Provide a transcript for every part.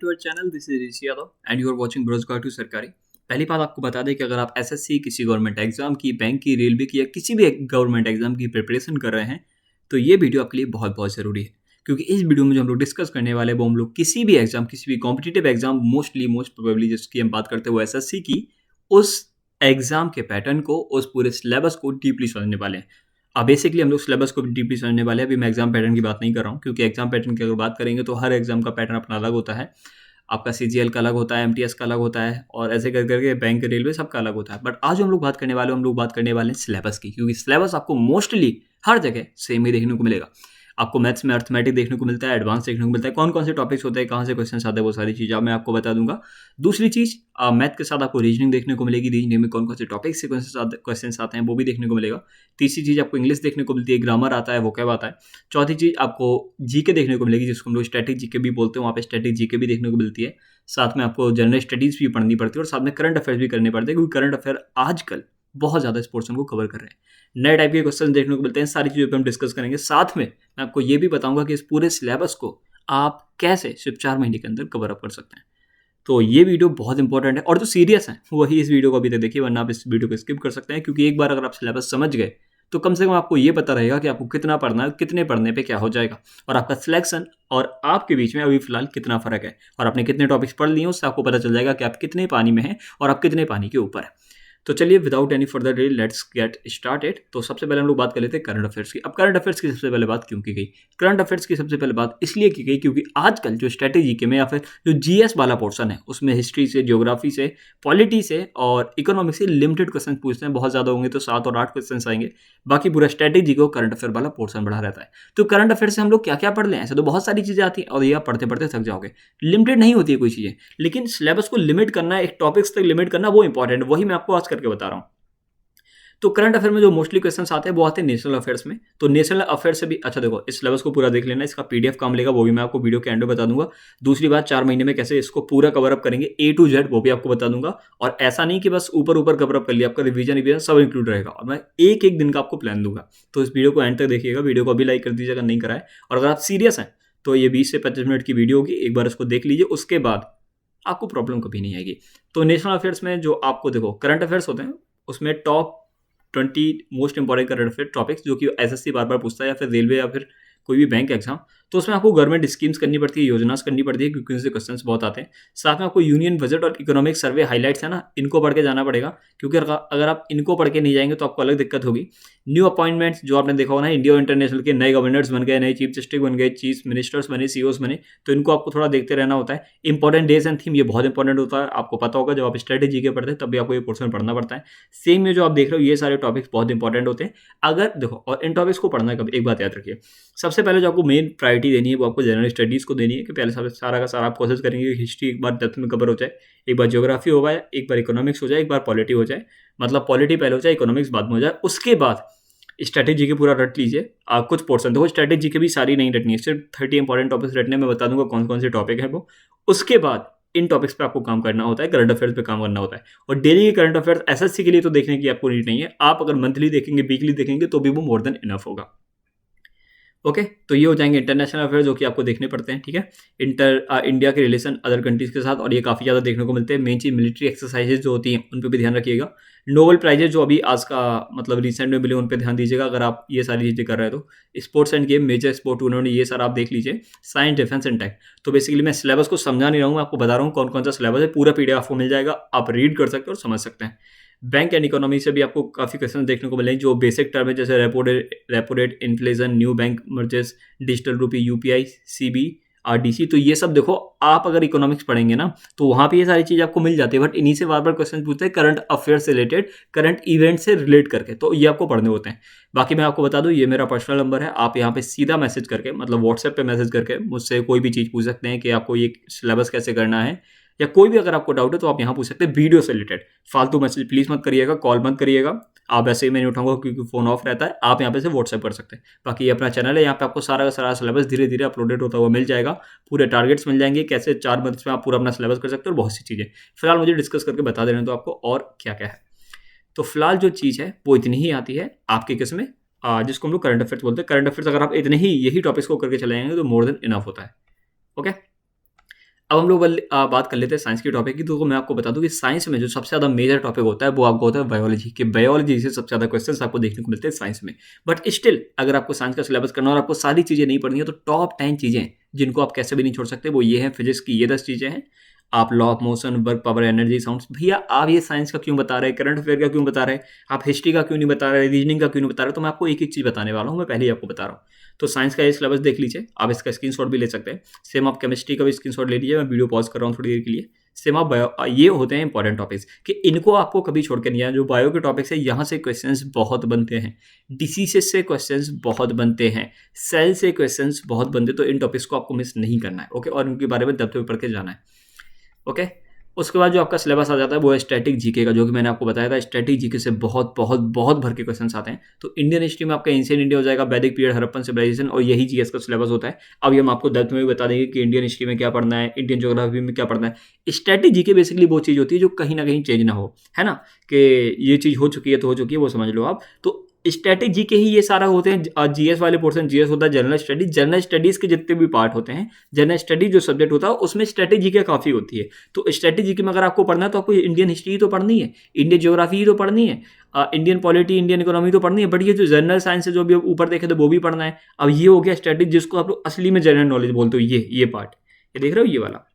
To our channel. This is Rishi Yadav and you are watching बेरोजगार to सरकारी। पहली बात आपको बता दें कि अगर आप एसएससी, किसी गवर्नमेंट एग्जाम की, बैंक की, रेलवे की या किसी भी गवर्नमेंट एग्जाम की प्रिपरेशन कर रहे हैं तो ये वीडियो आपके लिए बहुत बहुत ज़रूरी है, क्योंकि इस वीडियो में जो हम लोग डिस्कस करने वाले हैं वो हम लोग किसी भी एग्जाम, किसी भी कॉम्पिटिटिव एग्जाम, मोस्ट प्रोबेबली जिसकी हम बात करते हैं वो एसएससी की, उस एग्जाम के पैटर्न को, उस पूरे सिलेबस को डीपली समझने वाले हैं। अब बेसिकली हम लोग सिलेबस को भी डीपली समझने वाले हैं। अभी मैं एग्जाम पैटर्न की बात नहीं कर रहा हूँ, क्योंकि एग्जाम पैटर्न की अगर बात करेंगे तो हर एग्जाम का पैटर्न अपना अलग होता है। आपका सीजीएल का अलग होता है, एमटीएस का अलग होता है, और ऐसे कर करके बैंक, रेलवे सबका अलग होता है। बट आज जो हम लोग बात करने वाले हैं, हम लोग बात करने वाले हैं सिलेबस की, क्योंकि सिलेबस आपको मोस्टली हर जगह सेम ही देखने को मिलेगा। आपको मैथ्स में अर्थमेटिक देखने को मिलता है, एडवांस देखने को मिलता है, कौन कौन से टॉपिक्स होते हैं, कहाँ से क्वेश्चन आते हैं, वो सारी चीज़ मैं आपको बता दूंगा। दूसरी चीज़, मैथ के साथ आपको रीजनिंग देखने को मिलेगी। रीजनिंग में कौन कौन से टॉपिक से क्वेश्चन आते हैं वो भी देखने को मिलेगा। तीसरी चीज़, आपको इंग्लिश देखने को मिलती है, ग्रामर आता है, वोकैब आता है। चौथी चीज़, आपको जीके देखने को मिलेगी, जिसको हम लोग स्टैटिक जीके भी बोलते हैं। वहाँ पे स्टैटिक जीके भी देखने को मिलती है। साथ में आपको जनरल स्टडीज़ भी पढ़नी पड़ती है, और साथ में करंट अफेयर्स भी करने पड़ते हैं, क्योंकि करंट अफेयर आजकल बहुत ज़्यादा इस पोर्शन को कवर कर रहे हैं। नए टाइप के क्वेश्चन देखने को मिलते हैं। सारी चीज़ों पे हम डिस्कस करेंगे। साथ में मैं आपको ये भी बताऊंगा कि इस पूरे सिलेबस को आप कैसे सिर्फ 4 महीने के अंदर कवर अप कर सकते हैं। तो ये वीडियो बहुत इंपॉर्टेंट है, और जो सीरियस है वही इस वीडियो को अभी तक देखिए, वरना आप इस वीडियो को स्किप कर सकते हैं। क्योंकि एक बार अगर आप सिलेबस समझ गए तो कम से कम आपको ये पता रहेगा कि आपको कितना पढ़ना है, कितने पढ़ने पे क्या हो जाएगा, और आपका सिलेक्शन और आपके बीच में अभी फिलहाल कितना फर्क है, और आपने कितने टॉपिक्स पढ़ लिए, उससे आपको पता चल जाएगा कि आप कितने पानी में हैं और आप कितने पानी के ऊपर है। तो चलिए, without any further delay, let's get started. तो सबसे पहले हम लोग बात कर लेते हैं करंट अफेयर्स की। अब करंट अफेयर्स की सबसे पहले बात क्यों की गई? करंट अफेयर्स की सबसे पहले बात इसलिए की गई क्योंकि आजकल जो स्ट्रेटेजी के में या फिर जो जीएस वाला पोर्शन है, उसमें हिस्ट्री से, ज्योग्राफी से, पॉलिटी से और इकोनॉमिक्स से लिमिटेड क्वेश्चन पूछते हैं। बहुत ज़्यादा होंगे तो 7 और 8 क्वेश्चन आएंगे। बाकी पूरा स्ट्रेटेजी को करंट अफेयर वाला पोर्शन बढ़ा रहता है। तो करंट अफेयर से हम लोग क्या क्या पढ़ लें? ऐसे तो बहुत सारी चीज़ें आती हैं और ये आप पढ़ते पढ़ते थक जाओगे। लिमिटेड नहीं होती है कोई चीज़ें, लेकिन सिलेबस को लिमिट करना, एक टॉपिक्स तक लिमिट करना, वो इंपॉर्टेंट है। वही मैं आपको आज करके बता रहा हूँ। तो करंट अफेयर में जो मोस्टली क्वेश्चंस आते हैं वो आते हैं नेशनल अफेयर्स में। तो नेशनल अफेयर से भी अच्छा, देखो इस सिलेबस को पूरा देख लेना। इसका पीडीएफ काम लेगा, वो भी मैं आपको वीडियो के एंड में बता दूंगा। दूसरी बात, 4 महीने में कैसे इसको पूरा कवर अप करेंगे A to Z, वो भी आपको बता दूंगा। और ऐसा नहीं कि बस ऊपर ऊपर कवर अप कर लिया, आपका रिवीजन सब इंक्लूड रहेगा, और मैं एक एक दिन का आपको प्लान दूंगा। तो इस वीडियो को एंड तक देखिएगा। वीडियो को अभी लाइक कर दीजिएगा नहीं कराए, और अगर आप सीरियस हैं तो ये 20 से 25 मिनट की वीडियो होगी, एक बार इसको देख लीजिए, उसके बाद आपको प्रॉब्लम कभी नहीं आएगी। तो नेशनल अफेयर्स में जो आपको, देखो करंट अफेयर्स होते हैं, उसमें top 20 most important current affair topics जो कि एसएससी बार बार पूछता है, या फिर रेलवे, या फिर कोई भी बैंक एग्जाम। तो उसमें आपको गवर्नमेंट स्कीम्स करनी पड़ती है, योजनास करनी पड़ती है, क्योंकि उनसे क्वेश्चंस बहुत आते हैं। साथ में आपको यूनियन बजट और इकोनॉमिक सर्वे हाइलाइट्स है ना, इनको पढ़ के जाना पड़ेगा, क्योंकि अगर आप इनको पढ़ के नहीं जाएंगे तो आपको अलग दिक्कत होगी। न्यू अपॉइंटमेंट्स जो आपने देखा होगा ना, इंडिया और इंटरनेशनल के नए गवर्नर्स बन गए, नए चीफ जस्टिस बन गए, चीफ मिनिस्टर्स बने, सीओस बने, तो इनको आपको थोड़ा देखते रहना होता है। इंपॉर्टेंट डेज एंड थीम, ये बहुत इंपॉर्टेंट होता है। आपको पता होगा जब आप स्ट्रेटेजी के पढ़ते हैं तब भी आपको ये पोर्शन पढ़ना पड़ता है। सेम में जो आप देख रहे हो, ये सारे टॉपिक्स बहुत इंपॉर्टेंट होते हैं। अगर देखो, और इन टॉपिक्स को पढ़ना कभी, एक बात याद रखिए, सबसे पहले जो आपको मेन प्रायोरिटी देनी है वो आपको जनरल स्टडीज़ को देनी है। कि पहले सारा का सारा आप कोशिश करेंगे कि हिस्ट्री एक बार डेप्थ में कवर हो जाए, एक बार ज्योग्राफी हो जाए, एक बार इकोनॉमिक्स हो जाए, एक बार पॉलिटी हो जाए। मतलब पॉलिटी पहले हो जाए, इकोनॉमिक्स बाद में हो जाए। उसके बाद स्ट्रेटेजी के पूरा रट लीजिए। आप कुछ पोर्शन, देखो स्ट्रेटेजी के भी सारी नहीं रटनी है, सिर्फ 30 इंपॉर्टेंट टॉपिक्स रटने में बता दूंगा कौन कौन से टॉपिक है वो। उसके बाद इन टॉपिक्स पे आपको काम करना होता है, करंट अफेयर्स पे काम करना होता है। और डेली के करंट अफेयर्स एसएससी के लिए तो देखने की आपको नीड नहीं है। आप अगर मंथली देखेंगे, वीकली देखेंगे तो भी वो मोर देन इनफ होगा। ओके, तो ये हो जाएंगे इंटरनेशनल अफेयर जो कि आपको देखने पड़ते हैं। ठीक है, इंडिया के रिलेशन अदर कंट्रीज के साथ, और ये काफ़ी ज़्यादा देखने को मिलते हैं। मेन चीज़ मिलिट्री एक्सरसाइजेज जो होती हैं उन पर भी ध्यान रखिएगा। नोबेल प्राइजेज जो अभी आज का मतलब रिसेंट में मिले, उन पर ध्यान दीजिएगा अगर आप ये सारी चीज़ें कर रहे हैं तो। Sports and game, major sport tournament, ये सारा आप देख लीजिए। Science, defence and tech. तो बेसिकली मैं सिलेबस को समझा नहीं रहा हूँ, मैं आपको बता रहा हूँ कौन कौन सा सिलेबस है। पूरा पीडीएफ आपको मिल जाएगा, आप रीड कर सकते हैं और समझ सकते हैं। बैंक एंड इकोनॉमी से भी आपको काफ़ी क्वेश्चन देखने को मिलेंगे, जो बेसिक टर्म है, जैसे repo rate, inflation, new bank merges, digital रूपी, यूपीआई, सीबी, आरडीसी। तो ये सब देखो, आप अगर इकोनॉमिक्स पढ़ेंगे ना तो वहाँ पे ये सारी चीज़ आपको मिल जाती है। बट इन्हीं से बार बार क्वेश्चन पूछते हैं करंट अफेयर से रिलेटेड, करंट इवेंट से रिलेट करके, तो ये आपको पढ़ने होते हैं। बाकी मैं आपको बता दूं, ये मेरा पर्सनल नंबर है। आप यहाँ पे सीधा मैसेज करके, मतलब व्हाट्सएप पे मैसेज करके मुझसे कोई भी चीज़ पूछ सकते हैं कि आपको ये सिलेबस कैसे करना है, या कोई भी अगर आपको डाउट है तो आप यहाँ पूछ सकते हैं वीडियो से रिलेटेड। फालतू मैसेज प्लीज़ मत करिएगा, कॉल मत करिएगा। आप ऐसे ही मैं नहीं उठाऊंगा क्योंकि फ़ोन ऑफ रहता है। आप यहाँ पे से व्हाट्सएप कर सकते हैं। बाकी ये अपना चैनल है, यहाँ पे आपको सारा का सारा सिलेबस धीरे धीरे अपलोडेड होता हुआ मिल जाएगा। पूरे टारगेट्स मिल जाएंगे, कैसे 4 मंथ्स में आप पूरा अपना सिलेबस कर सकते हो, और बहुत सी चीज़ें। फिलहाल मुझे डिस्कस करके बता देना तो आपको और क्या क्या है। तो फिलहाल जो चीज़ है वो इतनी ही आती है आपके केस में, जिसको हम लोग करंट अफेयर्स बोलते हैं। करंट अफेयर्स अगर आप इतने ही यही टॉपिक्स को करके चले जाएंगे तो मोर देन इनफ होता है। ओके, अब हम लोग बात कर लेते हैं साइंस के टॉपिक की। तो मैं आपको बता दूं कि साइंस में जो सबसे ज़्यादा मेजर टॉपिक होता है वो आपको होता है बायोलॉजी, कि बायोलॉजी से सबसे ज़्यादा क्वेश्चंस आपको देखने को मिलते हैं साइंस में। बट स्टिल अगर आपको साइंस का सिलेबस करना और आपको सारी चीज़ें नहीं पढ़नी है तो टॉप 10 चीज़ें जिनको आप कैसे भी नहीं छोड़ सकते वो ये हैं। फिजिक्स की ये 10 चीज़ें हैं, आप law of motion, work, power, energy, sounds. भैया आप ये साइंस का क्यों बता रहे हैं, करंट अफेयर का क्यों बता रहे हैं, आप हिस्ट्री का क्यों नहीं बता रहे, रीजनिंग का क्यों नहीं बता रहे? तो मैं आपको एक एक चीज़ बताने वाला हूँ, मैं पहले ही आपको बता रहा हूँ। तो साइंस का ये सिलेबस देख लीजिए, आप इसका स्क्रीनशॉट भी ले सकते हैं। सेम आप केमिस्ट्री का भी स्क्रीनशॉट ले लीजिए, मैं वीडियो पॉज कर रहा हूँ थोड़ी देर के लिए। सेम आप बायो, ये होते हैं इंपॉर्टेंट टॉपिक्स कि इनको आपको कभी छोड़ के नहीं आना। जो बायो के टॉपिक्स है यहाँ से क्वेश्चंस बहुत बनते हैं, डिसीजेस से क्वेश्चंस बहुत बनते हैं, सेल से क्वेश्चंस बहुत बनते हैं। तो इन टॉपिक्स को आपको मिस नहीं करना है, ओके, और इनके बारे में डेप्थ में पढ़ के जाना है, ओके। उसके बाद जो आपका सिलेबस आ जाता है वो है स्टैटिक जीके का, जो कि मैंने आपको बताया था। स्टैटिक जीके से बहुत बहुत बहुत भर के क्वेश्चंस आते हैं। तो इंडियन हिस्ट्री में आपका एंशिएंट इंडिया हो जाएगा, वैदिक पीरियड, हड़प्पन सिविलाइजेशन, और यही जीएस का सिलेबस होता है। अब हम आपको डेप्थ में भी बता देंगे कि इंडियन हिस्ट्री में क्या पढ़ना है, इंडियन ज्योग्राफी में क्या पढ़ना है। स्टैटिक जीके बेसिकली वो चीज़ होती है जो कहीं ना कहीं चेंज ना हो, है ना, कि ये चीज़ हो चुकी है तो हो चुकी है, वो समझ लो आप। तो स्टैटिक जीके ही ये सारा होते हैं। जीएस वाले पोर्शन, जीएस होता है जनरल स्टडीज, जनरल स्टडीज के जितने भी पार्ट होते हैं, जनरल स्टडीज जो सब्जेक्ट होता है उसमें स्टैटिक जीके काफ़ी होती है। तो स्टैटिक जीके में अगर आपको पढ़ना है तो आपको इंडियन हिस्ट्री ही तो पढ़नी है, इंडियन ज्योग्राफी ही तो पढ़नी है, इंडियन पॉलिटी, इंडियन इकोनॉमी तो पढ़नी है। बट ये जो जनरल साइंस है जो भी ऊपर देखे तो वो भी पढ़ना है। अब ये हो गया स्टैटिक, जिसको आप लोग असली में जनरल नॉलेज बोलते हो, ये पार्ट, ये देख रहे हो ये वाला।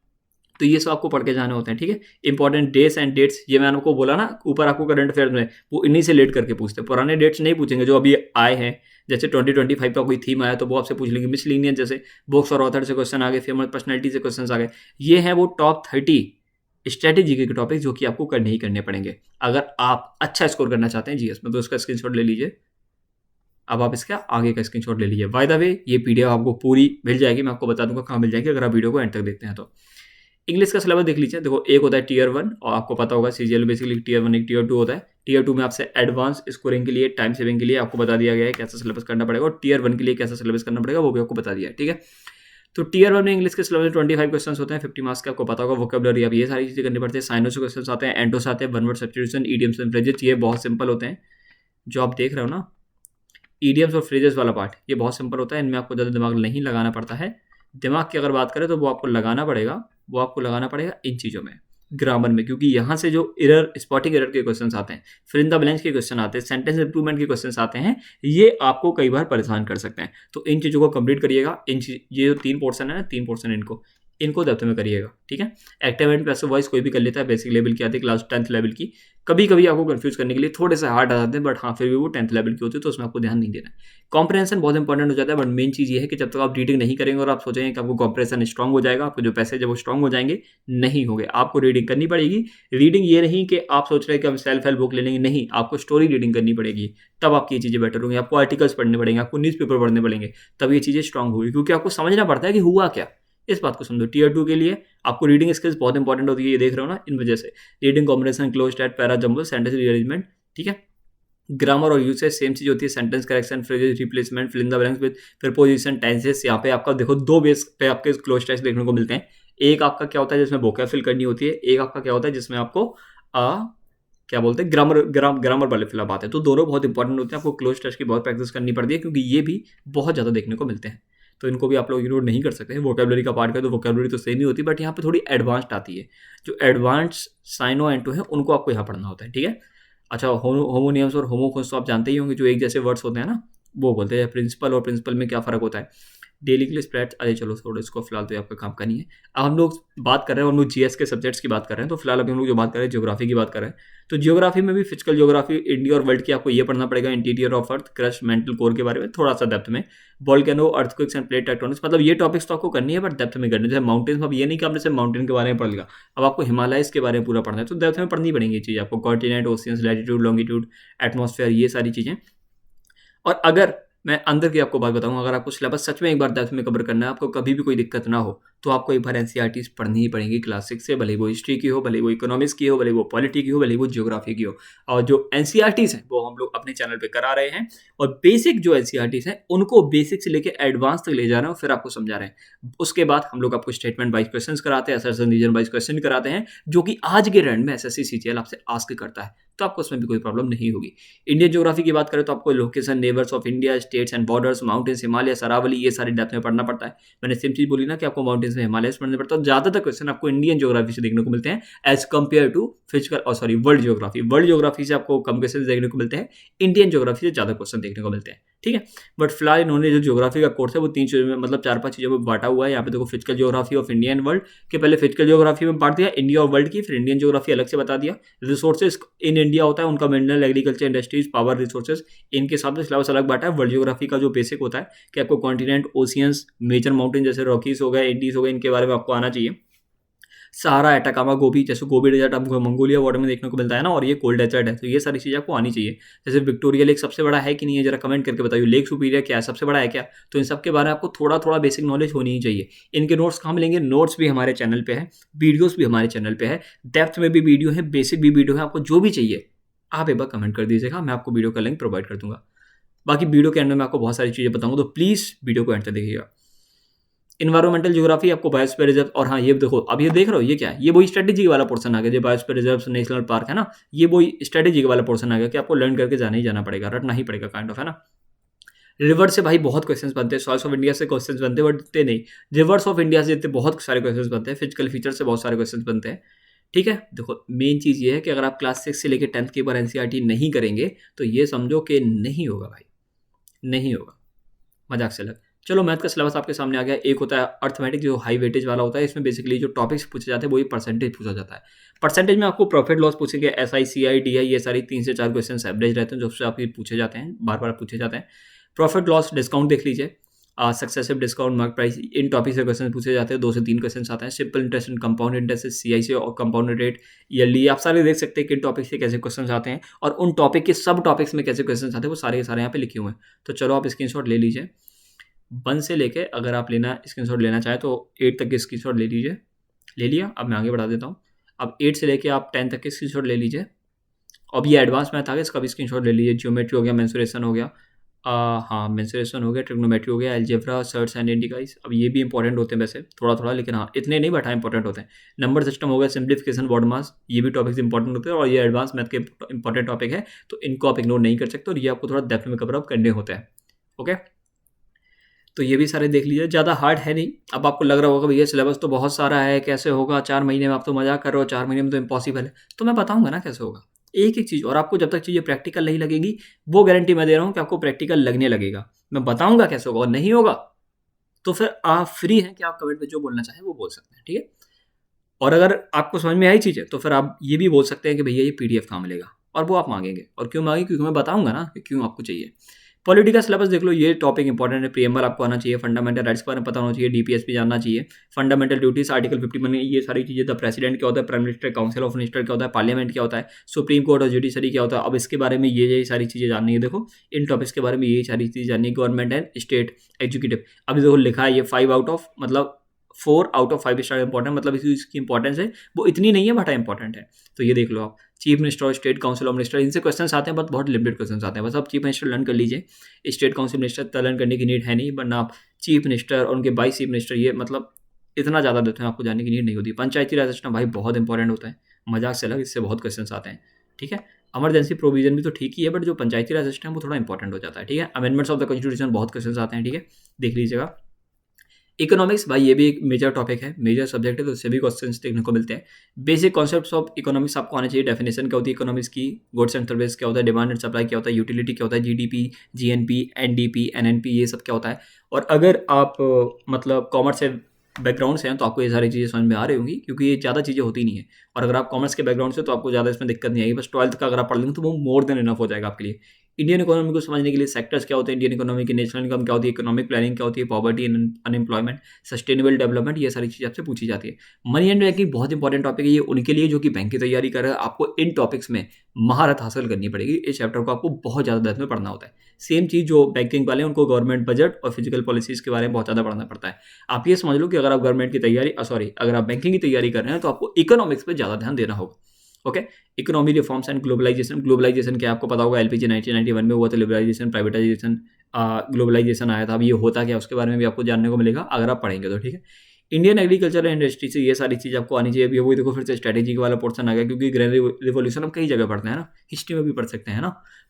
तो ये सब आपको पढ़ के जाने होते हैं, ठीक है। इंपॉर्टेंट डेट्स एंड डेट्स, ये मैंने आपको बोला ना ऊपर, आपको करंट अफेयर में वो इन्हीं से लेट करके पूछते हैं। पुराने डेट्स नहीं पूछेंगे जो अभी आए हैं, जैसे 2025 का कोई थीम आया तो वो आपसे पूछ लेंगे। मिसलिनियस जैसे बुक्स और ऑथर से क्वेश्चन आ गए, फेमस पर्सनैलिटी से क्वेश्चन आ गए। ये है वो टॉप 30 स्ट्रेटेजी के टॉपिक जो कि आपको करने ही करने पड़ेंगे अगर आप अच्छा स्कोर करना चाहते हैं जीएस में। तो उसका स्क्रीनशॉट ले लीजिए। अब आप इसका आगे का स्क्रीनशॉट ले लीजिए। बाय द वे ये पीडीएफ आपको पूरी मिल जाएगी, मैं आपको बता दूंगा कहाँ मिल जाएगी अगर आप वीडियो को एंड तक देखते हैं तो। इंग्लिश का सिलेबस देख लीजिए। देखो एक होता है टीयर 1, और आपको पता होगा सीजीएल बेसिकली टीयर 1 एक टीयर 2 होता है। टीयर 2 में आपसे एडवांस स्कोरिंग के लिए, टाइम सेविंग के लिए आपको बता दिया गया है कैसा सिलेबस करना पड़ेगा, और टीयर 1 के लिए कैसा सिलेबस करना पड़ेगा वो भी आपको बता दिया है, ठीक है। तो टीयर 1 में इंग्लिश के सिलेबस 25 क्वेश्चन होते हैं, 50 मार्क्स के, आपको पता होगा। वोकेबलरी अब ये सारी चीज़ें करनी पड़ती है। साइनो से क्वेश्चन आते हैं, एंटो से आते हैं, one word substitution, idioms and phrases, ये बहुत सिंपल होते हैं। जो आप देख रहे हो ना ईडियम्स और फ्रेजेस वाला पार्ट, ये बहुत सिंपल होता है, इनमें आपको ज़्यादा दिमाग नहीं लगाना पड़ता है। दिमाग की अगर बात करें तो वो आपको लगाना पड़ेगा इन चीज़ों में, ग्रामर में, क्योंकि यहाँ से जो एरर, स्पॉटिंग एरर के क्वेश्चन आते हैं, फिल इन द ब्लैंक्स के क्वेश्चन आते हैं, सेंटेंस इंप्रूवमेंट के क्वेश्चन आते हैं, ये आपको कई बार परेशान कर सकते हैं। तो इन चीज़ों को कंप्लीट करिएगा। ये जो 3 पोर्शन है ना, 3 पोर्शन इनको डेप्थ में करिएगा, ठीक है। एक्टिव एंड पैसिव वॉइस कोई भी कर लेता है, बेसिक लेवल की आती है, क्लास 10th लेवल की। कभी कभी आपको कंफ्यूज करने के लिए थोड़े से हार्ड आ जाते हैं, बट हाँ फिर भी वो 10th लेवल की होती है, तो उसमें आपको ध्यान नहीं देना है। कॉम्प्रहेंशन बहुत इंपॉर्टेंट हो जाता है, बट मेन चीज़ ये है कि जब तक आप रीडिंग नहीं करेंगे और आप सोचेंगे कि आपको कॉम्प्रहेंशन स्ट्रॉन्ग हो जाएगा, आपको जो पैसेज है वो स्ट्रॉन्ग हो जाएंगे, नहीं होंगे। आपको रीडिंग करनी पड़ेगी। रीडिंग ये नहीं कि आप सोच रहे हैं कि हम सेल्फ हेल्प बुक ले लेंगे, नहीं, आपको स्टोरी रीडिंग करनी पड़ेगी, तब आपकी ये चीज़ें बेटर होंगी। आपको आर्टिकल्स पढ़ने पड़ेंगे, आपको न्यूज़पेपर पढ़ने पड़ेंगे, तब ये चीज़ें स्ट्रॉन्ग होगी, क्योंकि आपको समझना पड़ता है कि हुआ क्या। इस बात को समझो। टीयर 2 के लिए आपको रीडिंग स्किल्स बहुत इंपॉर्टेंट होती है, ये देख रहे हो ना, इन वजह से। रीडिंग कॉम्बिनेशन, क्लोज टाइट, पैरा जंबल, सेंटेंस रीअरेंजमेंट, ठीक है। ग्रामर और यूसेज सेम चीज होती है, sentence correction, phrases replacement, fill in the blanks with preposition, tenses. यहाँ पे आपका देखो 2 बेस पे आपके क्लोज टेस्ट देखने को मिलते हैं। एक आपका क्या होता है जिसमें वोकैब फिल करनी होती है, एक आपका क्या होता है जिसमें आपको क्या बोलते हैं, ग्रामर वाले फिल आते हैं। तो दोनों बहुत इंपॉर्टेंट होते हैं, आपको क्लोज टेस्ट की बहुत प्रैक्टिस करनी पड़ती है, क्योंकि ये भी बहुत ज़्यादा देखने को मिलते हैं। तो इनको भी आप लोग इग्नोर नहीं कर सकते हैं। वोकेबलरी का पार्ट है तो वोकेबलरी तो सेम ही होती है, बट यहाँ पे थोड़ी एडवांस्ड आती है। जो एडवांस साइनो एंटो है उनको आपको यहाँ पढ़ना होता है, ठीक है। अच्छा, होमोनियम्स और होमोफोन्स तो आप जानते ही होंगे, जो एक जैसे वर्ड्स होते हैं ना, वो बोलते हैं। प्रिंसिपल और प्रिंसिपल में क्या फ़र्क होता है, डेली के लिए स्प्रेड। अरे चलो थोड़ा इसको फिलहाल तो आपका काम का नहीं है। अब हम लोग बात कर रहे हैं, हम लोग जीएस के सब्जेक्ट्स की बात कर रहे हैं। तो फिलहाल अभी हम लोग जो बात कर रहे हैं ज्योग्राफी की बात कर रहे हैं। तो ज्योग्राफी में भी फिजिकल ज्योग्राफी, इंडिया और वर्ल्ड की आपको ये पढ़ना पड़ेगा। Interior of earth, crust, mantle core के बारे में थोड़ा सा डेप्थ में, volcano, earthquakes end plate tectonics, मतलब ये टॉपिक्स तो आपको करनी है, बट डेप्थ में करनी है। जैसे माउंटेन्स, अब ये नहीं कि आपने सिर्फ माउंटेन के बारे में पढ़ लिया, अब आपको हिमालयस के बारे में पूरा पढ़ना है, तो डेप्थ में पढ़नी पड़ेंगी ये चीज़ आपको। Continent, oceans, latitude, longitude, atmosphere, ये सारी चीज़ें। और अगर मैं अंदर की आपको बात बताऊं, अगर आपको सिलेबस सच में एक बार डेप्थ में कवर करना है, आपको कभी भी कोई दिक्कत ना हो, तो आपको एक बार एनसीईआरटीज़ पढ़नी ही पड़ेंगी क्लास 6 से, भले वो हिस्ट्री की हो, भले वो इकोनॉमिक्स की हो, भले वो पॉलिटी की हो, भले वो ज्योग्राफी की हो। और जो एनसीईआरटीज़ हैं वो हम लोग अपने चैनल पे करा रहे हैं, और बेसिक जो एनसीईआरटीज़ हैं उनको बेसिक से लेकर एडवांस तक ले जा रहे हैं, फिर आपको समझा रहे हैं। उसके बाद हम लोग आपको स्टेटमेंट वाइज क्वेश्चन कराते हैं, असर्शन रीजन वाइज क्वेश्चन कराते हैं, जो कि आज के रैंड में एसएससी सीजीएल आपसे आस्क करता है, तो आपको उसमें भी कोई प्रॉब्लम नहीं होगी। इंडियन ज्योग्राफी की बात करें तो आपको location, neighbours of India, states and borders, mountains, Himalaya, Aravalli, ये सारे डेप्थ में पढ़ना पड़ता है। मैंने सेम चीज़ बोली ना कि आपको माउंटेन माउंटेन्स में हिमालयस पढ़ने पड़ता है। ज़्यादातर क्वेश्चन आपको इंडियन ज्योग्राफी से देखने को मिलते हैं as compared to world geography. World geography से आपको कम क्वेश्चन देखने को मिलते हैं, इंडियन ज्योग्राफी से ज़्यादा क्वेश्चन देखने को मिलते हैं, ठीक है। बट फिलहाल इन्होंने जो ज्योग्राफी का कोर्स है वो 3 चीज़ों में, मतलब 4-5 चीज़ों में बांटा हुआ है। यहाँ पे देखो physical geography of India and world के पहले फिजिकल ज्योग्राफी में बांट दिया इंडिया और वर्ल्ड की, फिर इंडियन ज्योग्राफी अलग से बता दिया। रिसोर्सेज इन इंडिया होता है उनका mineral, agriculture, industries, power, resources, इनके हिसाब से सिलेबस अलग बांटा है। वर्ल्ड ज्योग्राफी का जो बेसिक होता है कि आपको कॉन्टिनेंट, ओशियंस, मेजर माउंटेन जैसे रॉकीज हो गए, इंडीज हो गए, इनके बारे में आपको आना चाहिए। सहारा, एटाकामा, गोबी, जैसे गोबी डेजर्ट आपको मंगोलिया वाटर में देखने को मिलता है ना, और ये कोल्ड डेजर्ट है, तो ये सारी चीज़ें आपको आनी चाहिए। जैसे विक्टोरिया लेक सबसे बड़ा है कि नहीं है, जरा कमेंट करके बताइए। लेक सुपीरियर क्या है, सबसे बड़ा है क्या? तो इन सब के बारे में आपको थोड़ा थोड़ा बेसिक नॉलेज होनी ही चाहिए। इनके नोट्स कहाँ मिलेंगे? नोट्स भी हमारे चैनल पे है, वीडियोस भी हमारे चैनल पे है, डेप्थ में भी वीडियो है, बेसिक भी वीडियो है। आपको जो भी चाहिए आप एक बार कमेंट कर दीजिएगा, मैं आपको वीडियो का लिंक प्रोवाइड कर दूंगा। बाकी वीडियो के एंड में आपको बहुत सारी चीज़ें बताऊंगा, तो प्लीज़ वीडियो को एंड तक देखिएगा। इन्वायरमेंटल ज्योग्राफी आपको बायोस्फीयर रिजर्व, और हाँ ये देखो, अब ये देख रहे हो ये क्या है, ये वही स्ट्रेटेजी वाला पोर्शन आ गया। जो बायोस्फीयर रिजर्व नेशनल पार्क है ना, ये वही स्ट्रेटेजी वाला पोर्शन आ गया कि आपको लर्न करके जाना ही जाना पड़ेगा, रटना ही पड़ेगा काइंड ऑफ, है ना। रिवर से भाई बहुत क्वेश्चंस बनते हैं, सॉइल्स ऑफ इंडिया से क्वेश्चंस बनते हैं, बट इतने नहीं। रिवर्स ऑफ इंडिया से इतने बहुत सारे क्वेश्चंस बनते हैं, फिजिकल फीचर से बहुत सारे क्वेश्चंस बनते हैं, ठीक है। देखो मेन चीज़ ये है कि अगर आप क्लास 6 से लेकर 10th के बार एनसीईआरटी नहीं करेंगे तो ये समझो कि नहीं होगा भाई, नहीं होगा, मजाक से अलग। चलो मैथ का सिलेबस आपके सामने आ गया। एक होता है अर्थमेटिक जो हाई वेटेज वाला होता है, इसमें बेसिकली जो टॉपिक्स पूछे जाते हैं वही परसेंटेज पूछा जाता है। परसेंटेज में आपको प्रॉफिट लॉस पूछेंगे, SI, CI, DI, ये सारी 3 से 4 क्वेश्चन एवरेज रहते हैं जो उससे आपके पूछे जाते हैं, बार बार पूछे जाते हैं। प्रॉफिट लॉस डिस्काउंट देख लीजिए, सक्सेसिव डिस्काउंट, मार्क प्राइस, इन टॉपिक से क्वेश्चन पूछे जाते हैं, 2 से 3 क्वेश्चन आते हैं। Simple interest and compound interest, CI से, और कंपाउंड रेट, ईयरली, आप सारे देख सकते हैं किन टॉपिक से कैसे क्वेश्चन आते हैं और उन टॉपिक के सब टॉपिक्स में कैसे क्वेश्चन आते हैं, वो सारे के सारे यहाँ पे लिखे हुए हैं। तो चलो आप स्क्रीनशॉट ले लीजिए। 1 से लेके अगर आप स्क्रीनशॉट लेना चाहें तो 8 तक के स्क्रीनशॉट ले लीजिए। ले लिया, अब मैं आगे बढ़ा देता हूँ। अब 8 से लेके आप 10 तक के स्क्रीनशॉट ले लीजिए। अब ये एडवांस मैथ आ गया, इसका भी स्क्रीनशॉट ले लीजिए। ज्योमेट्री हो गया, मेंसुरेशन हो गया, हाँ मेंसुरेशन हो गया, ट्रिग्नोमेट्री हो गया, अलजेब्रा, सर्ट्स एंड इंडिकाइज। अब ये भी इंपॉर्टेंट होते हैं वैसे थोड़ा थोड़ा, लेकिन हाँ इतने नहीं, बट हाँ इंपॉर्टेंट होते हैं। नंबर सिस्टम हो गया, सिंप्लीफिकेशन, वर्ड मास, ये भी टॉपिक्स इंपॉर्टेंट होते हैं और ये एडवांस मैथ के इंपॉर्टेंट टॉपिक है, तो इनको आप इग्नोर नहीं कर सकते और ये आपको थोड़ा डेप्थ में कवर अप करने होते हैं। ओके, तो ये भी सारे देख लीजिए, ज़्यादा हार्ड है नहीं। अब आपको लग रहा होगा भैया सिलेबस तो बहुत सारा है, कैसे होगा 4 महीने में, आप तो मजाक कर रहे हो, 4 महीने में तो इम्पॉसिबल है। तो मैं बताऊंगा ना कैसे होगा, एक एक चीज़। और आपको जब तक चीज़ें प्रैक्टिकल नहीं लगेगी, वो गारंटी मैं दे रहा हूँ कि आपको प्रैक्टिकल लगने लगेगा। मैं बताऊंगा कैसे होगा, और नहीं होगा तो फिर आप फ्री हैं कि आप कमेंट में जो बोलना चाहें वो बोल सकते हैं, ठीक है। और अगर आपको समझ में आई चीज़ें तो फिर आप ये भी बोल सकते हैं कि भैया ये PDF कहाँ मिलेगा, और वो आप मांगेंगे। और क्यों मांगेंगे? क्योंकि मैं बताऊंगा ना कि क्यों आपको चाहिए। पॉलिटिकल सिलेबस देख लो, ये टॉपिक इंपॉर्टेंट है। प्रीएम्बल आपको आना चाहिए, फंडामेंटल राइट्स के बारे में पता होना चाहिए, DPS भी जानना चाहिए, फंडामेंटल ड्यूटीज, आर्टिकल 51, ये सारी चीज़ें। द प्रेसिडेंट क्या होता है, prime minister, council of minister क्या होता है, पार्लियामेंट क्या होता है, सुप्रीम कोर्ट और जुडिशरी क्या होता है। अब इसके बारे में ये सारी चीज़ें जाननी है। देखो इन टॉपिक्स के बारे में ये सारी चीज़ें जाननी है। गवर्नमेंट एंड स्टेट एग्जीक्यूटिव, अभी देखो लिखा है ये 4 आउट ऑफ 5 स्टार इंपॉर्टेंट, मतलब इसकी इंपॉर्टेंस है वो इतनी नहीं है, बट इंपॉर्टेंट है। तो ये देख लो आप, चीफ मिनिस्टर और स्टेट काउंसिल ऑफ मिनिस्टर, इनसे क्वेश्चन आते हैं, बट बहुत लिमिटेड क्वेश्चन आते हैं। बस आप चीफ मिनिस्टर लर्न कर लीजिए, स्टेट काउंसिल मिनिस्टर लर्न करने की नीड है नहीं, वरना आप चीफ मिनिस्टर और उनके 22 चीफ मिनिस्टर, ये मतलब इतना ज़्यादा देते हैं, आपको जानने की नीड नहीं होती। पंचायती राज सिस्टम भाई बहुत इंपॉर्टेंट होता है, मजाक से अलग, इससे बहुत क्वेश्चन आते हैं, ठीक है। इमरजेंसी प्रोविजन भी तो ठीक ही है, बट जो पंचायती राज सिस्टम वो थोड़ा इंपॉर्टेंट हो जाता है, ठीक है। अमेंडमेंट्स ऑफ द कॉन्स्टिट्यूशन बहुत क्वेश्चन आते हैं, ठीक है, देख लीजिएगा। इकोनॉमिक्स भाई ये भी एक मेजर टॉपिक है, मेजर सब्जेक्ट है, तो उससे भी क्वेश्चंस देखने को मिलते हैं। बेसिक कॉन्सेप्ट्स ऑफ इकोनॉमिक्स आपको आने चाहिए। डेफिनेशन क्या होती है इकोनॉमिक्स की, गुड्स एंड सर्विस क्या होता है, डिमांड एंड सप्लाई क्या होता है, यूटिलिटी क्या होता है, GDP, GNP, NDP, NNP, ये सब क्या होता है। और अगर आप मतलब कॉमर्स से बैकग्राउंड से हैं तो आपको ये सारी चीज़ें समझ में आ रही होंगी, क्योंकि ये ज़्यादा चीज़ें होती नहीं है। और अगर आप कॉमर्स के बैकग्राउंड से तो आपको ज़्यादा इसमें दिक्कत नहीं आएगी, बस 12th का अगर आप पढ़ लेंगे तो वो मोर देन इनफ हो जाएगा आपके लिए। इंडियन इकोनॉमी को समझने के लिए सेक्टर्स क्या होते हैं इंडियन इकोनॉमी के, नेशनल इनकम क्या होती है, इकोनॉमिक प्लानिंग क्या होती है, poverty and unemployment, sustainable development, ये सारी चीज़ें आपसे पूछी जाती है। मनी एंड बैंकिंग बहुत इंपॉर्टेंट टॉपिक है ये उनके लिए जो कि बैंक की तैयारी कर रहे हैं। आपको इन टॉपिक्स में महारत हासिल करनी पड़ेगी, इस चैप्टर को आपको बहुत ज़्यादा डेप्थ में पढ़ना होता है। सेम चीज़ जो बैंकिंग वाले हैं उनको गवर्नमेंट बजट और फिजिकल पॉलिसीज़ के बारे में बहुत ज़्यादा पढ़ना पड़ता है। आप ये समझ लो कि अगर आप गवर्नमेंट की तैयारी अगर आप बैंकिंग की तैयारी कर रहे हैं तो आपको इकोनॉमिक्स पर ज़्यादा ध्यान देना होगा। Okay, economy reforms and globalisation. Globalisation क्या आपको पता होगा, LPG 1991 में हुआ था, लिबरलाइजेशन, प्राइवेटाइजेशन, ग्लोबलाइजेशन आया था। अब ये होता क्या उसके बारे में भी आपको जानने को मिलेगा अगर आप पढ़ेंगे तो, ठीक है। इंडियन एग्रीकल्चर इंडस्ट्री से ये सारी चीज़ आपको आनी चाहिए। अभी वो देखो फिर से स्ट्रेटेजी वाला पोर्शन आ गया, क्योंकि ग्रीन रिवॉल्यूशन हम कई जगह पढ़ते हैं ना, हिस्ट्री में भी पढ़ सकते हैं ना,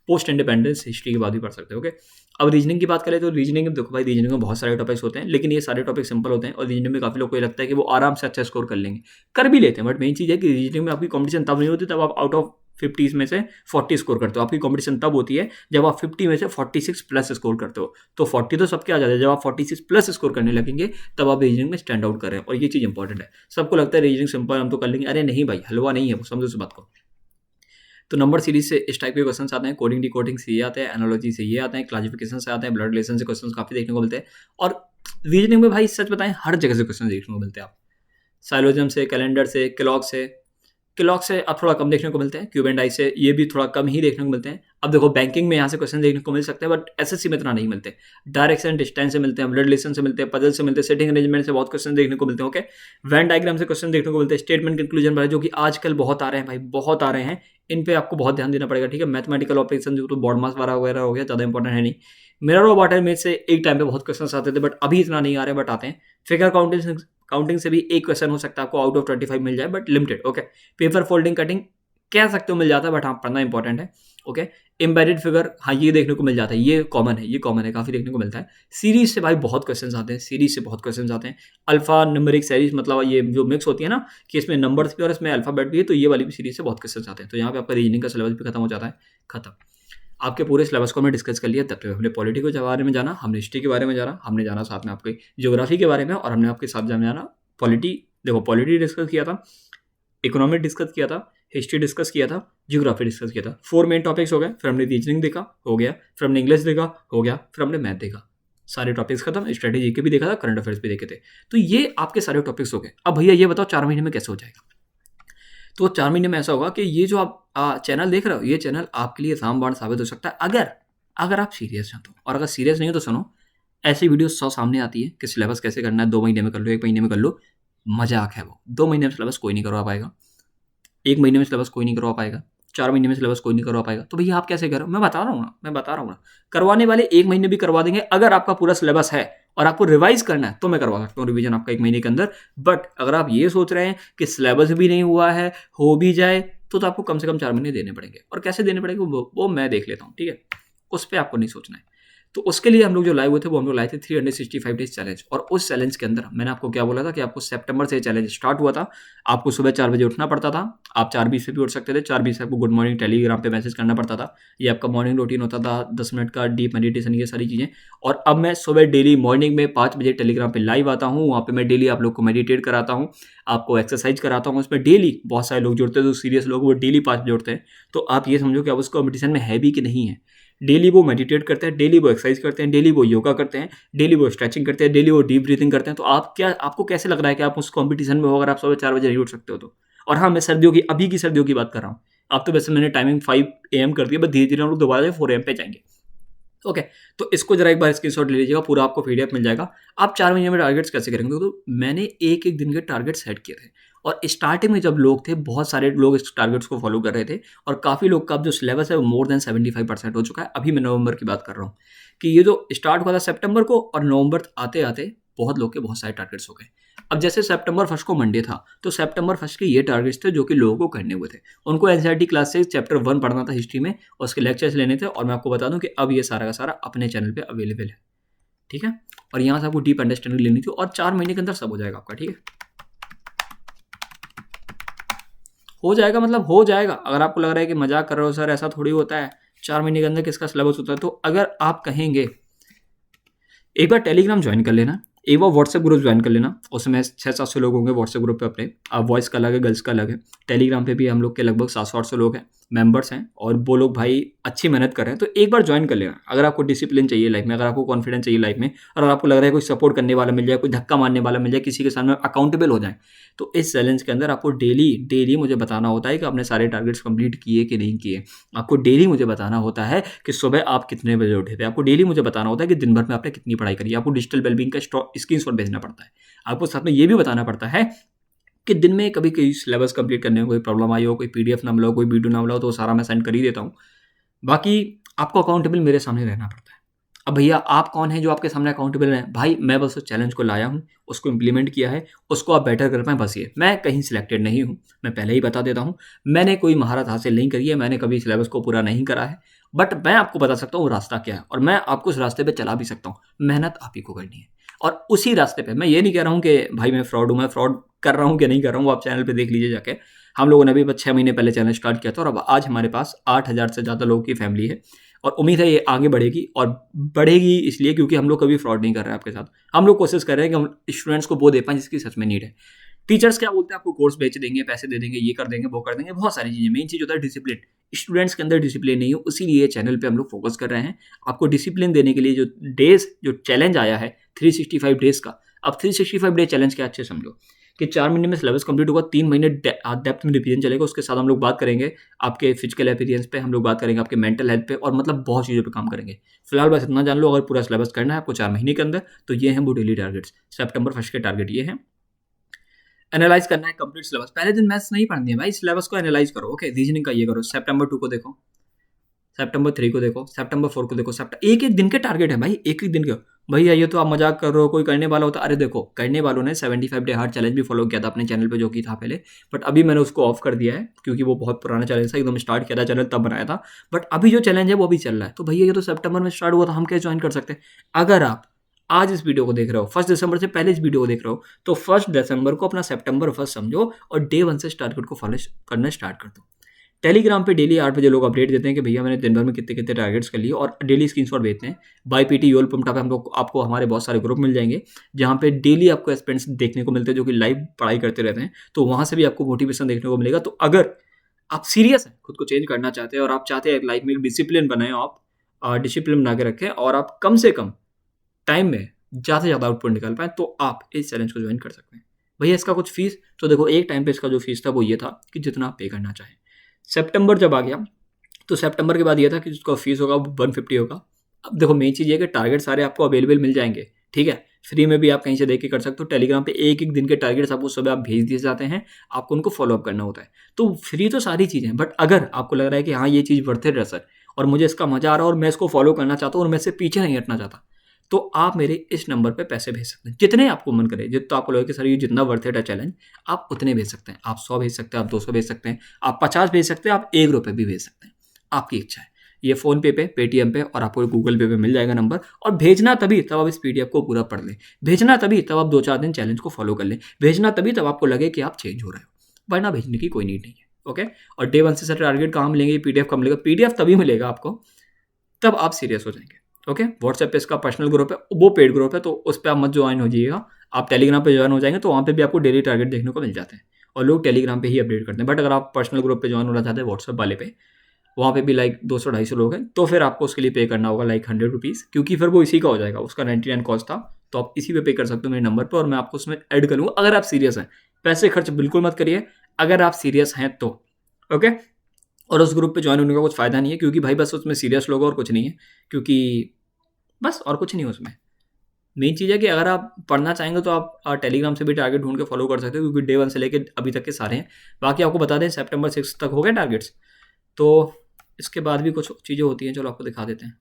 पोस्ट इंडिपेंडेंस हिस्ट्री के बाद भी पढ़ सकते हैं। ओके, अब रीजनिंग की बात करें तो रीजनिंग में देखो भाई, रीजनिंग में बहुत सारे टॉपिक्स होते हैं, लेकिन ये सारे टॉपिक सिंपल होते हैं और रीजनिंग में काफ़ी लोग को ये लगता है कि वो आराम से अच्छा स्कोर कर लेंगे, कर भी लेते हैं। बट मेन चीज़ है कि रीजनिंग में आपकी कॉम्पिटिशन तब नहीं होती तब आप आउट ऑफ 50 में से 40 स्कोर करते हो। आपकी कंपटीशन तब होती है जब आप 50 में से 46 प्लस स्कोर करते हो। तो 40 तो सबके आ जाते हैं, जब आप 46 प्लस स्कोर करने लगेंगे तब आप रीजनिंग में स्टैंड आउट कर रहे हैं। और ये चीज़ इंपॉर्टेंट है। सबको लगता है रीजनिंग सिंपल, हम तो कर लेंगे। अरे नहीं भाई, हलवा नहीं है वो, समझो इस बात को। तो नंबर सीरीज से इस टाइप के क्वेश्चन आते हैं, कोडिंग डिकोडिंग से ये आते हैं, एनालॉजी से ये आते हैं, क्लासिफिकेशन से आते हैं, ब्लड रिलेशन से क्वेश्चन काफ़ी देखने को मिलते हैं। और रीजनिंग में भाई सच बताएं, हर जगह से क्वेश्चन देखने को मिलते हैं। आप साइलोजम से, कैलेंडर से, क्लॉक से अब थोड़ा कम देखने को मिलते हैं, क्यूब एंड आई से ये भी थोड़ा कम ही देखने को मिलते हैं। अब देखो बैंकिंग में यहाँ से क्वेश्चन देखने को मिल सकते हैं, बट एसएससी में इतना नहीं मिलते। डायरेक्शन डिस्टेंस से मिलते हैं, ब्लड रिलेशन से मिलते हैं, पजल से मिलते हैं, सेटिंग अरेंजमेंट से बहुत क्वेश्चन देखने को मिलते हैं। ओके, वेन डायग्राम से क्वेश्चन देखने को मिलते हैं, स्टेटमेंट कंक्लूजन वाले जो कि आजकल बहुत आ रहे हैं भाई, बहुत आ रहे हैं। इन पे आपको बहुत ध्यान देना पड़ेगा, ठीक है। मैथमेटिकल ऑपरेशन जो तो बॉड मास वगैरह हो गया, ज़्यादा इंपॉर्टेंट है नहीं। मिरर और वाटर में से एक टाइम पे बहुत क्वेश्चन आते थे, बट अभी इतना नहीं आ रहे, बट आते हैं। फिगर काउंटिंग से भी एक क्वेश्चन हो सकता है आपको आउट ऑफ 25 मिल जाए, but limited. Okay, paper folding cutting कह सकते हो मिल जाता है, बट हाँ पढ़ना इंपॉर्टेंट है। ओके, एम्बेडेड फिगर, हाँ ये देखने को मिल जाता है, ये कॉमन है, काफ़ी देखने को मिलता है। सीरीज से भाई बहुत क्वेश्चंस आते हैं, अल्फा न्यूमेरिक सीरीज, मतलब ये जो मिक्स होती है ना, कि इसमें नंबर्स भी और इसमें अल्फाबेट भी है, तो ये वाली भी सीरीज से बहुत क्वेश्चन आते हैं। तो यहाँ पे आपका रीजनिंग का सिलेबस भी खत्म हो जाता है। खत्म। आपके पूरे सिलेबस को हमने डिस्कस कर लिया। तब तक हमने पॉलिटी के बारे में जाना, हमने हिस्ट्री के बारे में जाना, हमने जाना साथ में आपके ज्योग्राफी के बारे में, और हमने आपके साथ जाना पॉलिटी। देखो पॉलिटी डिस्कस किया था, इकोनॉमिक डिस्कस किया था, हिस्ट्री डिस्कस किया था, ज्योग्राफी डिस्कस किया था। 4 मेन टॉपिक्स हो गए। फिर हमने रीजनिंग देखा, हो गया। फिर हमने इंग्लिश देखा, हो गया। फिर हमने मैथ देखा। सारे टॉपिक्स खत्म। स्ट्रेटेजी के भी देखा था, करंट अफेयर्स भी देखे थे। तो ये आपके सारे टॉपिक्स हो गए। अब भैया ये बताओ 4 महीने में कैसे हो जाएगा? तो 4 महीने में ऐसा होगा कि ये जो आप चैनल देख रहे हो, ये चैनल आपके लिए रामबाण साबित हो सकता है, अगर आप सीरियस हैं तो। और अगर सीरियस नहीं हो तो सुनो, ऐसी वीडियो 100 सामने आती है कि सिलेबस कैसे करना है, 2 महीने में कर लो, 1 महीने में कर लो। मजाक है वो। 2 महीने में सिलेबस कोई नहीं करवा पाएगा, 1 महीने में सिलेबस कोई नहीं करवा पाएगा, 4 महीने में सिलेबस कोई नहीं करवा पाएगा। तो भैया आप कैसे करो? मैं बता रहा हूँ ना। करवाने वाले 1 महीने भी करवा देंगे, अगर आपका पूरा सिलेबस है और आपको रिवाइज करना है तो मैं करवा सकता हूँ रिवीजन आपका 1 महीने के अंदर। बट अगर आप ये सोच रहे हैं कि सिलेबस भी नहीं हुआ है, हो भी जाए, तो आपको कम से कम 4 महीने देने पड़ेंगे। और कैसे देने पड़ेंगे वो मैं देख लेता हूँ, ठीक है। उस पर आपको नहीं सोचना है। तो उसके लिए हम लोग जो लाए हुए थे, वो हम लोग लाए थे 365 डेज चैलेंज। और उस चैलेंज के अंदर मैंने आपको क्या बोला था कि आपको सितंबर से चैलेंज स्टार्ट हुआ था। आपको सुबह 4 बजे उठना पड़ता था। आप 4:20 पे भी उठ सकते थे। 4:20 से आपको गुड मॉर्निंग टेलीग्राम पे मैसेज करना पड़ता था। ये आपका मॉर्निंग रूटीन होता था, 10 मिनट का डीप मेडिटेशन, ये सारी चीज़ें। और अब मैं सुबह डेली मॉर्निंग में 5 बजे टेलीग्राम पे लाइव आता हूँ। वहाँ पे मैं डेली आप लोग को मेडिटेट कराता हूँ, आपको एक्सरसाइज कराता हूँ। उसमें डेली बहुत सारे लोग जुड़ते हैं, जो सीरियस लोग वो डेली 5 बजे उठते हैं। तो आप ये समझो कि आप उस कॉम्पिटिशन में है भी कि नहीं है। डेली वो मेडिटेट करते हैं, डेली वो एक्सरसाइज करते हैं, डेली वो योगा करते हैं, डेली वो स्ट्रेचिंग करते हैं, डेली वो डीप ब्रीथिंग करते हैं। तो आपको कैसे लग रहा है कि आप उस कंपटीशन में हो अगर आप सुबह 4 बजे नहीं उठ सकते हो तो? और हाँ, मैं अभी की सर्दियों की बात कर रहा हूँ। अब तो वैसे मैंने टाइमिंग 5 AM कर दी है, बस धीरे धीरे हम लोग दोबारा 4 AM पे जाएंगे। ओके, तो इसको जरा एक बार स्क्रीनशॉट ले लीजिएगा, पूरा आपको PDF मिल जाएगा। आप 4 महीने में टारगेट्स कैसे करेंगे? तो मैंने एक दिन के टारगेट सेट किए थे। और स्टार्टिंग में जब लोग थे, बहुत सारे लोग इस टारगेट्स को फॉलो कर रहे थे, और काफ़ी लोग का अब जो सिलेबस है वो मोर देन 75% हो चुका है। अभी मैं नवंबर की बात कर रहा हूँ कि ये जो स्टार्ट हुआ था सितंबर को, और नवंबर आते आते बहुत लोग के बहुत सारे टारगेट्स हो गए। अब जैसे सितंबर 1 को मंडे था, तो सितंबर 1 के ये टारगेट्स थे जो कि लोगों को करने हुए थे। उनको एनसीईआरटी क्लास से चैप्टर 1 पढ़ना था हिस्ट्री में, और उसके लेक्चर्स लेने थे। और मैं आपको बता दूं कि अब ये सारा का सारा अपने चैनल पे अवेलेबल है, ठीक है। और यहाँ से आपको डीप अंडरस्टैंडिंग लेनी थी, और 4 महीने के अंदर सब हो जाएगा आपका, ठीक है। हो जाएगा, मतलब हो जाएगा। अगर आपको लग रहा है कि मजाक कर रहे हो सर, ऐसा थोड़ी होता है, 4 महीने के अंदर किसका सिलेबस होता है, तो अगर आप कहेंगे एक बार टेलीग्राम ज्वाइन कर लेना, एक बार व्हाट्सएप ग्रुप ज्वाइन कर लेना। उसमें 600-700 लोग होंगे व्हाट्सएप ग्रुप पे अपने। आप बॉयज़ का अलग है, गर्ल्स का अलग है। टेलीग्राम पे भी हम लोग के लगभग 700-800 लोग हैं, मेंबर्स हैं, और वो लोग भाई अच्छी मेहनत कर रहे हैं। तो एक बार ज्वाइन कर लेना। अगर आपको डिसिप्लिन चाहिए लाइफ में, अगर आपको कॉन्फिडेंस चाहिए लाइफ में, और अगर आपको लग रहा है कोई सपोर्ट करने वाला मिल जाए, कोई धक्का मारने वाला मिल जाए, किसी के सामने अकाउंटेबल हो जाए, तो इस चैलेंज के अंदर आपको डेली मुझे बताना होता है कि आपने सारे टारगेट्स कंप्लीट किए कि नहीं किए। आपको डेली मुझे बताना होता है कि सुबह आप कितने बजे उठे थे। आपको डेली मुझे बताना होता है कि दिन भर में आपने कितनी पढ़ाई करी। आपको डिजिटल वेलबींग का स्क्रीनशॉट भेजना पड़ता है। आपको साथ में ये भी बताना पड़ता है कि दिन में कभी कोई सिलेबस कंप्लीट करने में कोई प्रॉब्लम आई हो, कोई PDF ना मिला हो, कोई वीडियो ना मिला हो, तो सारा मैं सेंड कर ही देता हूँ। बाकी आपको अकाउंटेबल मेरे सामने रहना पड़ता है। अब भैया आप कौन हैं जो आपके सामने अकाउंटेबल हैं? भाई मैं बस उस चैलेंज को लाया हूँ, उसको इम्प्लीमेंट किया है, उसको आप बेटर कर पाएँ बस ये। मैं कहीं सिलेक्टेड नहीं हूँ, मैं पहले ही बता देता हूँ। मैंने कोई महारत हासिल नहीं करी है, मैंने कभी सिलेबस को पूरा नहीं करा है। बट मैं आपको बता सकता हूँ वो रास्ता क्या है और मैं आपको उस रास्ते पे चला भी सकता हूँ। मेहनत आप ही को करनी है और उसी रास्ते पे मैं ये नहीं कह रहा हूँ कि भाई मैं फ्रॉड हूँ, मैं फ्रॉड कर रहा हूँ कि नहीं कर रहा हूँ, वो आप चैनल पे देख लीजिए जाके। हम लोगों ने अभी बस 6 महीने पहले चैनल स्टार्ट किया था और अब आज हमारे पास 8,000 से ज़्यादा लोगों की फैमिली है और उम्मीद है ये आगे बढ़ेगी और बढ़ेगी इसलिए क्योंकि हम लोग कभी फ्रॉड नहीं कर रहे हैं आपके साथ। हम लोग कोशिश कर रहे हैं कि हम स्टूडेंट्स को वो दे पाएँ जिसकी सच में नीड है। टीचर्स क्या बोलते हैं, आपको कोर्स बेच देंगे, पैसे दे देंगे, ये कर देंगे, वो कर देंगे, बहुत सारी चीज़ें। मेन चीज़ होता है डिसिप्लिन। स्टूडेंट्स के अंदर डिसिप्लिन नहीं है, इसीलिए ये चैनल पे हम लोग फोकस कर रहे हैं। आपको डिसिप्लिन देने के लिए जो चैलेंज आया है 365 डेज़ का, अब 365 डे चैलेंज क्या अच्छे समझो कि 4 महीने में सिलेबस कंप्लीट होगा, 3 महीने डेप्थ में रिवीजन चलेगा, उसके साथ हम लोग बात करेंगे आपके फिजिकल अपीयरेंस पे, हम लोग बात करेंगे आपके मेंटल हेल्थ पे और मतलब बहुत चीज़ों पे काम करेंगे। फिलहाल बस इतना जान लो, अगर पूरा सिलेबस करना है आपको 4 महीने के अंदर, तो ये हैं वो डेली टारगेट्स। सितंबर फर्स्ट के टारगेट ये हैं। एनालाइज करना है कंप्लीट सिलेबस। पहले दिन मैथ्स नहीं पढ़नी है भाई, सिलेबस को एनालाइज करो। ओके, रीजनिंग का ये करो, सितंबर 2 को देखो, सितंबर 3 को देखो, सितंबर 4 को देखो। एक एक दिन के टारगेट है भाई, एक एक दिन के। भैया ये तो आप मजाक कर रहे हो, कोई करने वाला होता। अरे देखो, करने वालों ने 75 डे हार्ड चैलेंज भी फॉलो किया था अपने चैनल पे, जो कि था पहले, बट अभी मैंने उसको ऑफ कर दिया है क्योंकि वो बहुत पुराना चैलेंज था, एकदम स्टार्ट किया था चैनल तब बनाया था। बट अभी जो चैलेंज है वो भी चल रहा है। तो भैया ये तो सितंबर में स्टार्ट हुआ था, हम कैसे ज्वाइन कर सकते हैं? अगर आप आज इस वीडियो को देख रहे हो, 1 दिसंबर से पहले इस वीडियो को देख रहे हो, तो 1 दिसंबर को अपना सितंबर फर्स्ट समझो और डे 1 से टारगेट को फॉलो करना स्टार्ट कर दो। टेलीग्राम पे डेली 8 बजे लोग अपडेट देते हैं कि भैया मैंने दिन भर में कितने कितने टारगेट्स कर लिए और डेली स्क्रीनशॉट भेजते हैं। बाय पीटी योल पमटा पे हम लोग आपको हमारे बहुत सारे ग्रुप मिल जाएंगे जहाँ पे डेली आपको एस्पिरेंट्स देखने को मिलते हैं जो कि लाइव पढ़ाई करते रहते हैं, तो वहाँ से भी आपको मोटिवेशन देखने को मिलेगा। तो अगर आप सीरियस हैं, खुद को चेंज करना चाहते हैं और आप चाहते हैं लाइफ में एक डिसिप्लिन बनाएं, आप डिसिप्लिन बना के रखें और आप कम से कम टाइम में ज़्यादा से ज़्यादा आउटपुट निकाल पाएँ, तो आप इस चैलेंज को ज्वाइन कर सकते हैं। भैया इसका कुछ फीस तो देखो, एक टाइम पे इसका जो फीस था वो ये था कि जितना आप पे करना चाहें। सितंबर जब आ गया तो सितंबर के बाद ये था कि उसका फीस होगा वो 150 होगा। अब देखो मेन चीज़ ये है कि टारगेट सारे आपको अवेलेबल मिल जाएंगे, ठीक है, फ्री में भी आप कहीं से देख के कर सकते हो। टेलीग्राम पे एक एक दिन के टारगेट्स आपको सुबह आप भेज दिए जाते हैं, आपको उनको फॉलोअप करना होता है। तो फ्री तो सारी चीज़ें हैं, बट अगर आपको लग रहा है कि हाँ ये चीज़ वर्थ इट है सर और मुझे इसका मजा आ रहा है और मैं इसको फॉलो करना चाहता हूँ और मैं इससे पीछे नहीं हटना चाहता, तो आप मेरे इस नंबर पे पैसे भेज सकते हैं, जितने आपको मन करे। जितना आपको लगे कि सर ये जितना वर्थ इट है चैलेंज, आप उतने भेज सकते हैं। आप 100 भेज सकते हैं, आप 200 भेज सकते हैं, आप 50 भेज सकते हैं, आप ₹1 भी भेज सकते हैं, आपकी इच्छा है। ये फ़ोनपे पे, पेटीएम पे और आपको गूगल पे मिल जाएगा नंबर। और भेजना तभी तब आप इस पीडीएफ को पूरा पढ़ लें, भेजना तभी तब आप 2-4 दिन चैलेंज को फॉलो कर लें, भेजना तभी तब आपको लगे कि आप चेंज हो रहे हो, वरना भेजने की कोई नीड नहीं है। ओके, और डे 1 से सर टारगेट कहाँ मिलेंगे, पीडीएफ कब मिलेगा? पीडीएफ तभी मिलेगा आपको तब आप सीरियस हो जाएंगे। ओके, व्हाट्सएप पे इसका पर्सनल ग्रुप है, वो पेड ग्रुप है, तो उस पर आप मत ज्वाइन हो जाइएगा। आप टेलीग्राम पे ज्वाइन हो जाएंगे तो वहाँ पे भी आपको डेली टारगेट देखने को मिल जाते हैं और लोग टेलीग्राम पे ही अपडेट करते हैं। बट अगर आप पर्सनल ग्रुप पे ज्वाइन होना चाहते हैं व्हाट्सएप वाले पे, वहाँ पे भी लाइक 200-250 लोग हैं, तो फिर आपको उसके लिए पे करना होगा लाइक ₹100, क्योंकि फिर वो इसी का हो जाएगा। उसका 99 कॉस्ट था, तो आप इसी पे कर सकते हो मेरे नंबर पर और मैं आपको उसमें ऐड करूँगा अगर आप सीरियस हैं। पैसे खर्च बिल्कुल मत करिए अगर आप सीरियस हैं तो। ओके, और उस ग्रुप पे ज्वाइन होने का कुछ फ़ायदा नहीं है क्योंकि भाई बस उसमें सीरियस लोग और कुछ नहीं है, क्योंकि बस और कुछ नहीं है उसमें। मेन चीज़ है कि अगर आप पढ़ना चाहेंगे तो आप टेलीग्राम से भी टारगेट ढूंढ के फॉलो कर सकते हो, क्योंकि डे 1 से लेके अभी तक के सारे हैं। बाकी आपको बता दें सितंबर 6 तक हो गए टारगेट्स, तो इसके बाद भी कुछ चीज़ें होती हैं, चलो आपको दिखा देते हैं।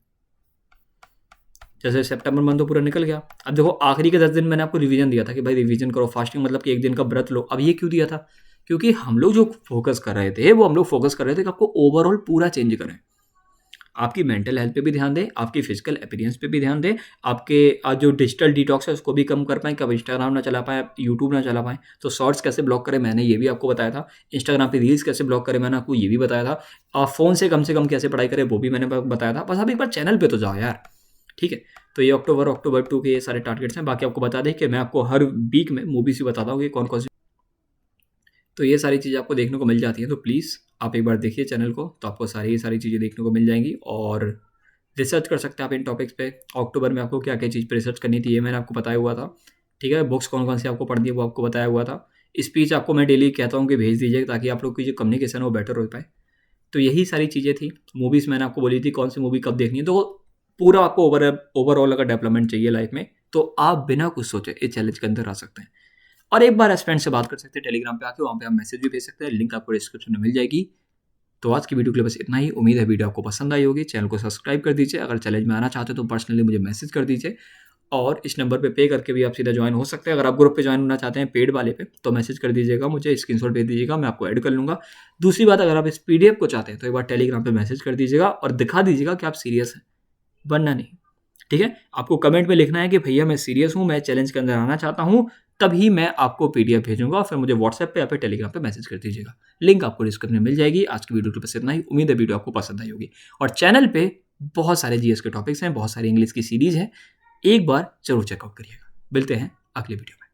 जैसे सितंबर मंथ तो पूरा निकल गया। अब देखो आखिरी के 10 दिन मैंने आपको रिवीजन दिया था कि भाई रिवीजन करो, फास्टिंग मतलब कि एक दिन का व्रत लो। अब ये क्यों दिया था? क्योंकि हम लोग जो फोकस कर रहे थे वो हम लोग फोकस कर रहे थे कि आपको ओवरऑल पूरा चेंज करें। आपकी मेंटल हेल्थ पे भी ध्यान दें, आपकी फिजिकल अपीयरेंस पे भी ध्यान दें, आपके जो डिजिटल डिटॉक्स है उसको भी कम कर पाएँ, कब इंस्टाग्राम ना चला पाएँ, यूट्यूब ना चला पाएँ। तो शॉर्ट्स कैसे ब्लॉक करें मैंने ये भी आपको बताया था। इंस्टाग्राम पे रील्स कैसे ब्लॉक करें मैंने आपको ये भी बताया था। फ़ोन से कम कैसे पढ़ाई करें वो भी मैंने बताया था। बस आप एक बार चैनल पे तो जाओ यार, ठीक है। तो ये अक्टूबर 2 के ये सारे टारगेट्स हैं। बाकी आपको बता दें कि मैं आपको हर वीक में मूवीज़ भी बताता हूँ कि कौन कौन सी, तो ये सारी चीज़ें आपको देखने को मिल जाती हैं। तो प्लीज़ आप एक बार देखिए चैनल को, तो आपको सारी चीज़ें देखने को मिल जाएंगी और रिसर्च कर सकते हैं आप इन टॉपिक्स पे। अक्टूबर में आपको क्या क्या चीज़ पे रिसर्च करनी थी ये मैंने आपको बताया हुआ था, ठीक है। बुक्स कौन कौन सी आपको पढ़नी है वो आपको बताया हुआ था। स्पीच आपको मैं डेली कहता हूँ कि भेज दीजिए ताकि आप लोग की जो कम्युनिकेशन है वो बेटर हो पाए। तो यही सारी चीज़ें थी। मूवीज़ मैंने आपको बोली थी कौन सी मूवी कब देखनी है, तो पूरा आपको ओवरऑल अगर डेवलपमेंट चाहिए लाइफ में तो आप बिना कुछ सोचे इस चैलेंज के अंदर आ सकते हैं और एक बार फ्रेंड से बात कर सकते हैं टेलीग्राम पे आके, वहाँ पे आप मैसेज भी भेज सकते हैं, लिंक आपको डिस्क्रिप्शन में मिल जाएगी। तो आज की वीडियो के लिए बस इतना ही। उम्मीद है वीडियो आपको पसंद आई होगी। चैनल को सब्सक्राइब कर दीजिए। अगर चैलेंज में आना चाहते हो तो पर्सनली मुझे मैसेज कर दीजिए, और इस नंबर पे करके भी आप सीधा ज्वाइन हो सकते हैं। अगर आप ग्रुप पे ज्वाइन होना चाहते हैं पेड वाले पे, तो मैसेज कर दीजिएगा, मुझे स्क्रीनशॉट भेज दीजिएगा, मैं आपको ऐड कर लूँगा। दूसरी बात, अगर आप इस पीडीएफ को चाहते हैं तो एक बार टेलीग्राम पे मैसेज कर दीजिएगा और दिखा दीजिएगा कि आप सीरियस हैं, वरना नहीं। ठीक है, आपको कमेंट में लिखना है कि भैया मैं सीरियस हूँ, मैं चैलेंज के अंदर आना चाहता हूँ, तभी मैं आपको पीडीएफ भेजूंगा, और फिर मुझे व्हाट्सएप पे या फिर टेलीग्राम पे मैसेज कर दीजिएगा। लिंक आपको डिस्क्रिप्शन में मिल जाएगी। आज की वीडियो के बस इतना ही। उम्मीद है वीडियो आपको पसंद आई होगी, और चैनल पे बहुत सारे जीएस के टॉपिक्स हैं, बहुत सारी इंग्लिश की सीरीज है, एक बार जरूर चेकआउट करिएगा। मिलते हैं अगले वीडियो में।